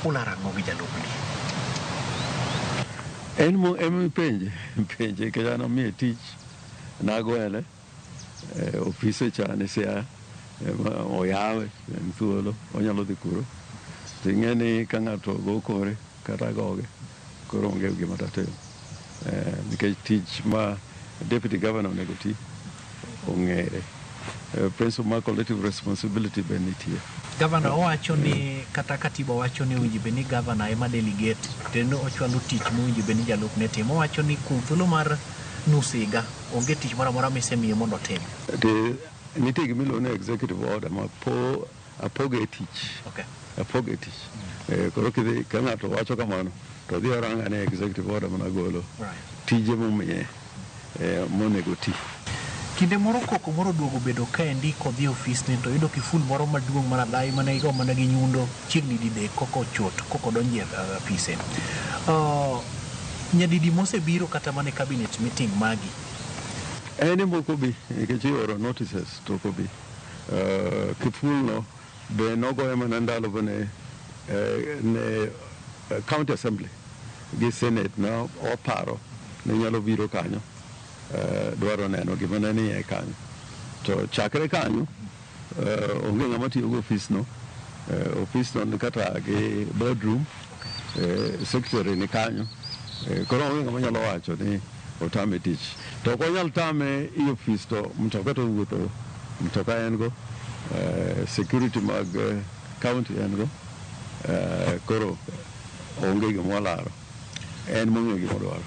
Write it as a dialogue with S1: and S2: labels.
S1: ularango gi jalupni.
S2: En penje ke jana mi tich nagwele ofise chane sia oyawe en thuolo onyalo dhi kuro ting'eni ka ng'ato go kore kata goge koro onge gima tatimo nikech tich ma deputy governor onego ti ong'ere. Principle mar collective responsibility be nitie.
S1: Governor owacho ni kata katiba wacho ni owinjo bed ni governor ema delegate tendo ochwalo tich mowinjo bed ni jalupne timo. Owacho ni kuom thuolo mar nus higa onge tich moro amora misemiye mondo otim.
S2: Nitie gimiluongo ni executive order ma apoge tich.
S1: Okay.
S2: Apoge tich. Koro kidhi ka ng'ato wacho kamano to dhi oranga ni executive order managolo tije momiye monego ti.
S1: Kinde moro koko moro duogo bedo kaendi kodhi ofis ni to yudo kiful moro maduong' manadai mana igo mana gi nyundo chiegni dide koko chot koko donje ofise. Nyadidi mosebiro kata mane cabinet meeting magi.
S2: Ene moko bi nikech ioro notices to ko bi kiful no be nogoye mana ndalo bane ne county assembly gi senate na oparo ne nyalo biro kanyo dwaro neno gima ne nie kanyo to chakre kanyo onge ng'ama tiyo gi ofis no kata gi boardroom secretary ni kanyo koro onge ng'ama nyalo wacho ni otame tich to konyal tame i ofis to mtoka to wuotho mtoka en go security mag county en go koro onge gima olaro en mong'e gima odwaro.